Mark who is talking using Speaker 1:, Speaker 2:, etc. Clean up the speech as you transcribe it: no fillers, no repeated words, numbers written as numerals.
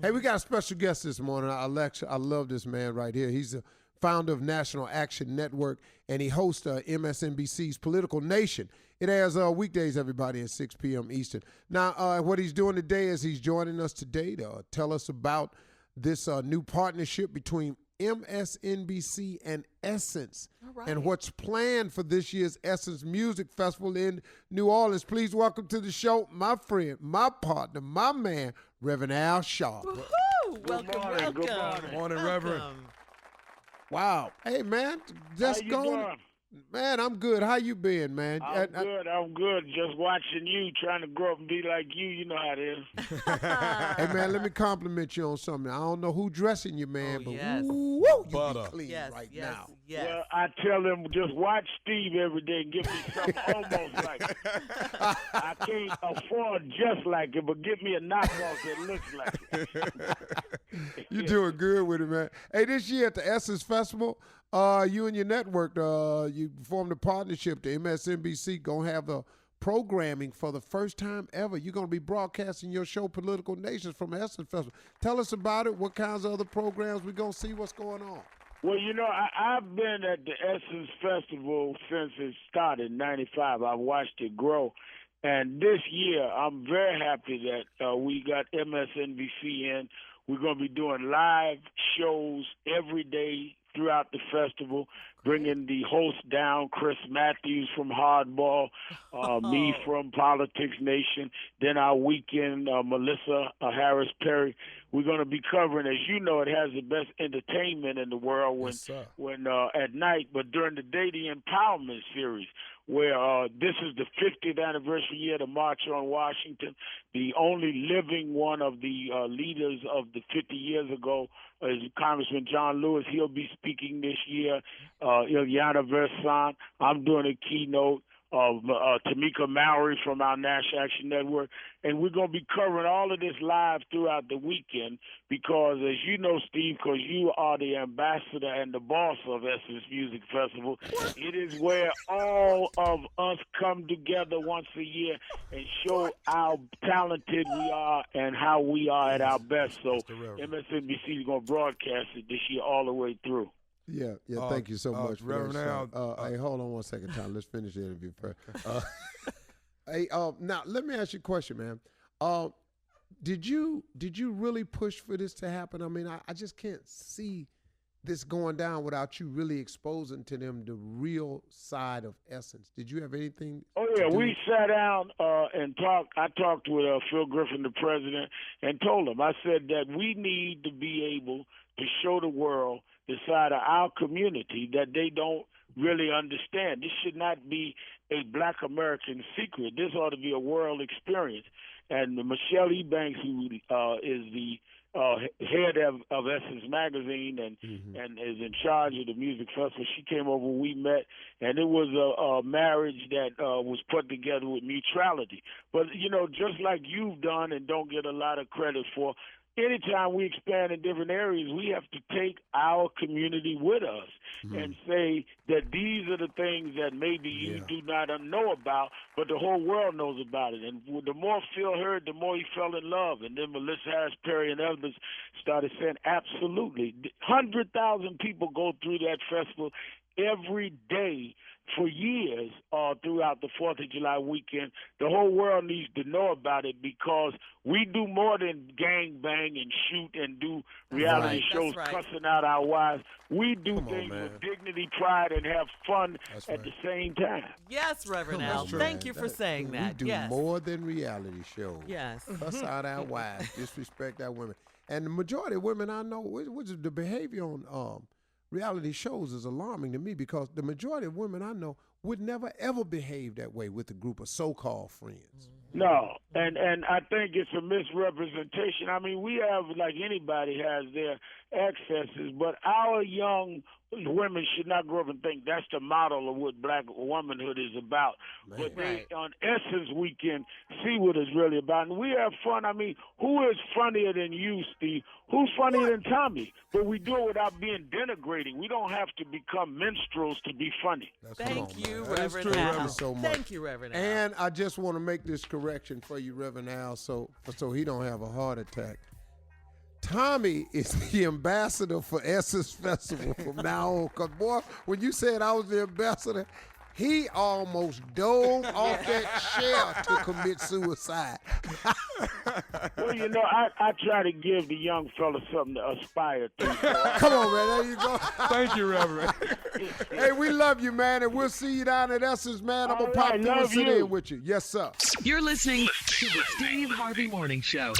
Speaker 1: Hey, we got a special guest this morning. I love this man right here. He's the founder of National Action Network, and he hosts MSNBC's Political Nation. It airs weekdays, everybody, at 6 p.m. Eastern. Now, what he's doing today is he's joining us today to tell us about this new partnership between MSNBC and Essence, and what's planned for this year's Essence Music Festival in New Orleans. Please welcome to the show my friend, my partner, my man, Reverend Al Sharpton.
Speaker 2: Welcome.
Speaker 3: Good morning, Reverend.
Speaker 1: Wow. Hey, man, just going. Man, I'm good. How you been, man?
Speaker 2: I'm good. Just watching you, trying to grow up and be like you. You know how it is.
Speaker 1: Hey, man, let me compliment you on something. I don't know who dressing you, man, but woo, you be clean now.
Speaker 2: Yes. Well, I tell them, just watch Steve every day and give me something almost like it. I can't afford just like it, but give me a knockoff that looks like it.
Speaker 1: You're doing good with it, man. Hey, this year at the Essence Festival, you and your network, you formed a partnership. The MSNBC gonna have the programming for the first time ever. You're gonna be broadcasting your show, Political Nations, from the Essence Festival. Tell us about it. What kinds of other programs we gonna see? What's going on?
Speaker 2: Well, you know, I've been at the Essence Festival since it started in '95. I've watched it grow. And this year, I'm very happy that we got MSNBC in. We're going to be doing live shows every day throughout the festival, bringing the host down, Chris Matthews from Hardball, me from Politics Nation, then our weekend, Melissa Harris Perry. We're going to be covering, as you know, it has the best entertainment in the world when at night, but during the day, the Empowerment Series, where this is the 50th anniversary year of the March on Washington. The only living one of the leaders of the 50 years ago is Congressman John Lewis. He'll be speaking this year. Ilyana Versant. I'm doing a keynote of Tamika Mallory from our National Action Network. And we're going to be covering all of this live throughout the weekend because, as you know, Steve, because you are the ambassador and the boss of Essence Music Festival, it is where all of us come together once a year and show how talented we are and how we are at our best. So MSNBC is going to broadcast it this year all the way through.
Speaker 1: Yeah, thank you so much.
Speaker 3: Reverend Al.
Speaker 1: Hey, hold on one second, Tom. Let's finish the interview first. Hey, now let me ask you a question, man. Did you really push for this to happen? I mean, I just can't see this going down without you really exposing to them the real side of Essence. Did you have anything?
Speaker 2: Oh yeah, we sat down and talked. I talked with Phil Griffin, the president, and told him. I said that we need to be able to show the world the side of our community that they don't really understand. This should not be a Black American secret. This ought to be a world experience. And Michelle Ebanks, who is the head of Essence Magazine and is in charge of the music festival, she came over, we met, and it was a marriage that was put together with neutrality. But, you know, just like you've done and don't get a lot of credit for, anytime we expand in different areas, we have to take our community with us and say that these are the things that maybe you do not know about, but the whole world knows about it. And the more Phil heard, the more he fell in love. And then Melissa Harris Perry and others started saying, absolutely. 100,000 people go through that festival every day for years throughout the 4th of July weekend. The whole world needs to know about it because we do more than gang bang and shoot and do reality shows cussing out our wives. We do things with dignity, pride, and have fun at the same time.
Speaker 4: Yes, Reverend Al. Thank you for saying that.
Speaker 1: We do more than reality shows.
Speaker 4: Yes.
Speaker 1: Cuss out our wives, disrespect our women. And the majority of women I know, which is the behavior on reality shows is alarming to me because the majority of women I know would never, ever behave that way with a group of so-called friends.
Speaker 2: No, and I think it's a misrepresentation. I mean, we have, like anybody has their excesses, but our young women should not grow up and think that's the model of what Black womanhood is about.
Speaker 1: Man.
Speaker 2: But they, on Essence Weekend, see what it's really about. And we have fun. I mean, who is funnier than you, Steve? Who's funnier than Tommy? But we do it without being denigrating. We don't have to become minstrels to be funny.
Speaker 4: Thank you,
Speaker 1: man.
Speaker 4: Reverend
Speaker 1: Al.
Speaker 4: Al.
Speaker 1: So much.
Speaker 4: Thank you, Reverend Al.
Speaker 1: And I just want to make this correction for you, Reverend Al, so he don't have a heart attack. Tommy is the ambassador for Essence Festival from now on. Because, boy, when you said I was the ambassador, he almost dove off that chair to commit suicide.
Speaker 2: Well, you know, I try to give the young fella something to aspire to.
Speaker 1: Come on, man. There you go.
Speaker 3: Thank you, Reverend.
Speaker 1: Hey, we love you, man, and we'll see you down at Essence, man. I'm going to pop through and sit in with you. Yes, sir.
Speaker 5: You're listening to the Steve Harvey Morning Show.